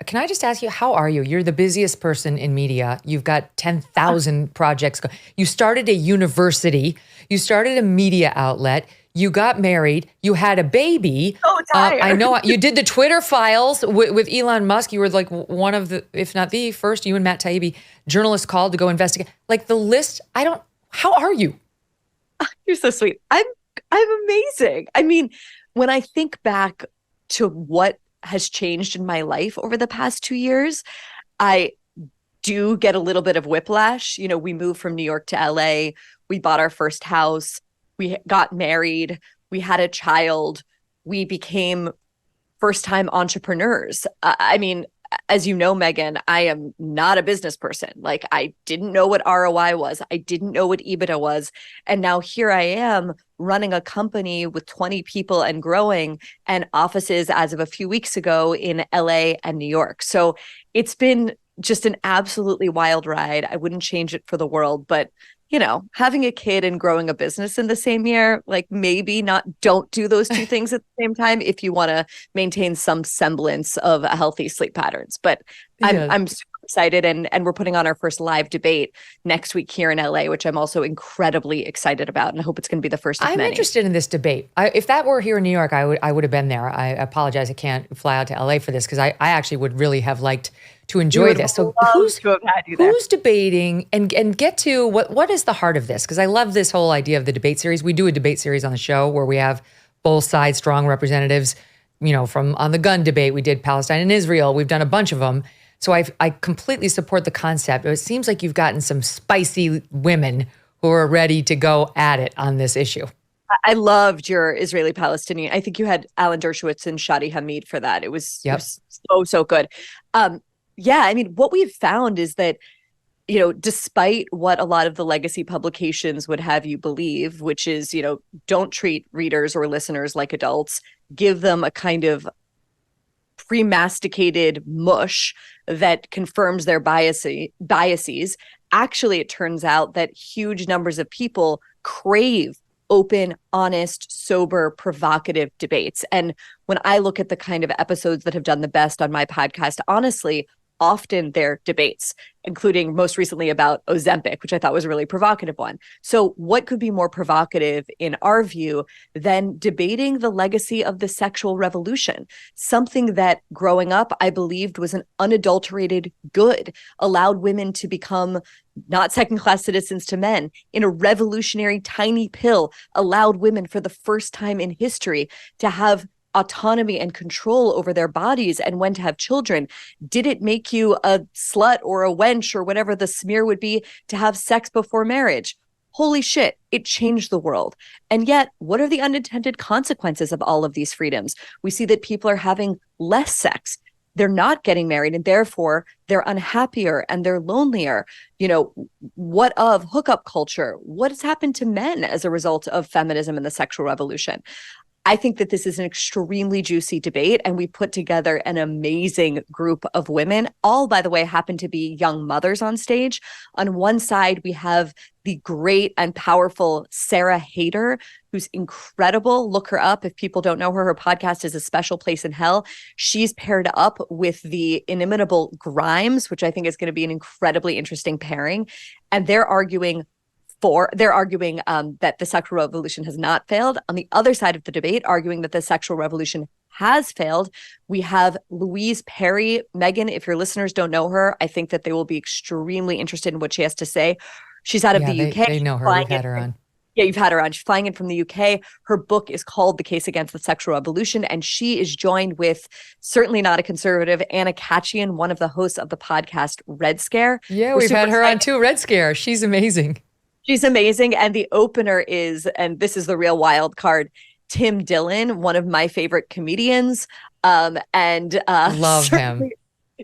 Can I just ask you, how are you? You're the busiest person in media. You've got 10,000 projects. You started a university. You started a media outlet. You got married. You had a baby. So I tired. know you did the Twitter files with Elon Musk. You were like one of the, if not the first, you and Matt Taibbi, journalists called to go investigate. Like the list, how are you? You're so sweet. I'm amazing. I mean, when I think back to what has changed in my life over the past 2 years, I do get a little bit of whiplash. We moved from New York to LA. We bought our first house. We got married. We had a child. We became first-time entrepreneurs. I mean, as you know, Megyn, I am not a business person. Like, I didn't know what ROI was. I didn't know what EBITDA was. And now here I am running a company with 20 people and growing, and offices as of a few weeks ago in LA and New York. So it's been just an absolutely wild ride. I wouldn't change it for the world, but having a kid and growing a business in the same year, like maybe not, don't do those two things at the same time if you want to maintain some semblance of a healthy sleep patterns. But Yeah. I'm super excited, and we're putting on our first live debate next week here in LA, which I'm also incredibly excited about, and I hope it's going to be the first of I'm many. interested in this debate. If that were here in New York, I would have been there. I apologize, I can't fly out to LA for this because I actually would really have liked to enjoy this. So Love to have had you there. who's debating and get to what is the heart of this? Because I love this whole idea of the debate series. We do a debate series on the show where we have both sides, strong representatives. From on the gun debate, we did Palestine and Israel. We've done a bunch of them. So I completely support the concept. It seems like you've gotten some spicy women who are ready to go at it on this issue. I loved your Israeli-Palestinian. I think you had Alan Dershowitz and Shadi Hamid for that. It was, Yep. it was so good. Yeah, I mean, what we've found is that, despite what a lot of the legacy publications would have you believe, which is, don't treat readers or listeners like adults, give them a kind of pre-masticated mush that confirms their biases. Actually, it turns out that huge numbers of people crave open, honest, sober, provocative debates. And when I look at the kind of episodes that have done the best on my podcast, honestly, often they're debates, including most recently about Ozempic, which I thought was a really provocative one. So what could be more provocative in our view than debating the legacy of the sexual revolution? Something that growing up, I believed was an unadulterated good, allowed women to become not second-class citizens to men, in a revolutionary tiny pill, allowed women for the first time in history to have autonomy and control over their bodies and when to have children. Did it make you a slut or a wench or whatever the smear would be to have sex before marriage? Holy shit, it changed the world. And yet, what are the unintended consequences of all of these freedoms? We see that people are having less sex. They're not getting married, and therefore they're unhappier and they're lonelier. What of hookup culture? What has happened to men as a result of feminism and the sexual revolution? I think that this is an extremely juicy debate, and we put together an amazing group of women. All, by the way, happen to be young mothers on stage. On one side, we have the great and powerful Sarah Hayter, who's incredible. Look her up. If people don't know her, her podcast is A Special Place in Hell. She's paired up with the inimitable Grimes, which I think is going to be an incredibly interesting pairing. And they're arguing that the sexual revolution has not failed. On the other side of the debate, arguing that the sexual revolution has failed, we have Louise Perry. Megyn, if your listeners don't know her, I think that they will be extremely interested in what she has to say. She's out of the UK. They know her. We've had her on. Yeah, you've had her on. She's flying in from the UK. Her book is called The Case Against the Sexual Revolution, and she is joined with, certainly not a conservative, Anna Khachiyan, one of the hosts of the podcast Red Scare. Yeah, we've had her on too, Red Scare. She's amazing. She's amazing. And the opener is, and this is the real wild card, Tim Dillon, one of my favorite comedians. Love him.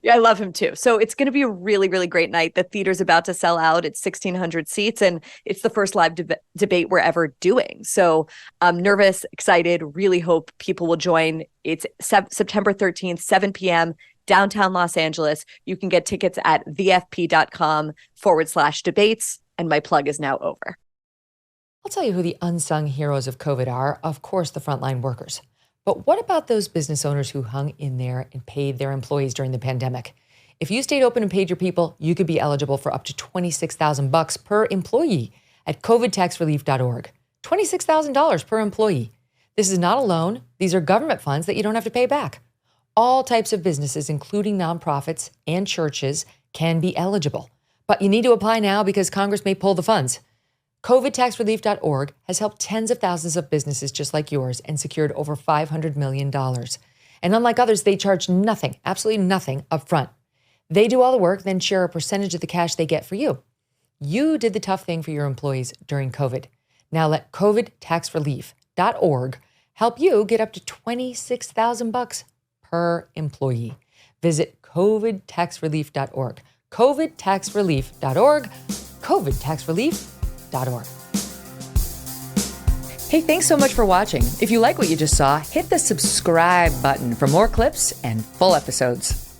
Yeah, I love him too. So it's going to be a really, really great night. The theater's about to sell out. It's 1,600 seats, and it's the first live debate we're ever doing. So I'm nervous, excited, really hope people will join. It's September 13th, 7 p.m., downtown Los Angeles. You can get tickets at thefp.com/debates. And my plug is now over. I'll tell you who the unsung heroes of COVID are. Of course, the frontline workers. But what about those business owners who hung in there and paid their employees during the pandemic? If you stayed open and paid your people, you could be eligible for up to $26,000 per employee at covidtaxrelief.org. $26,000 per employee. This is not a loan. These are government funds that you don't have to pay back. All types of businesses, including nonprofits and churches, can be eligible. But you need to apply now because Congress may pull the funds. covidtaxrelief.org has helped tens of thousands of businesses just like yours and secured over $500 million. And unlike others, they charge nothing, absolutely nothing up front. They do all the work, then share a percentage of the cash they get for you. You did the tough thing for your employees during COVID. Now let covidtaxrelief.org help you get up to $26,000 per employee. Visit covidtaxrelief.org. covidtaxrelief.org. covidtaxrelief.org. Hey, thanks so much for watching. If you like what you just saw, hit the subscribe button for more clips and full episodes.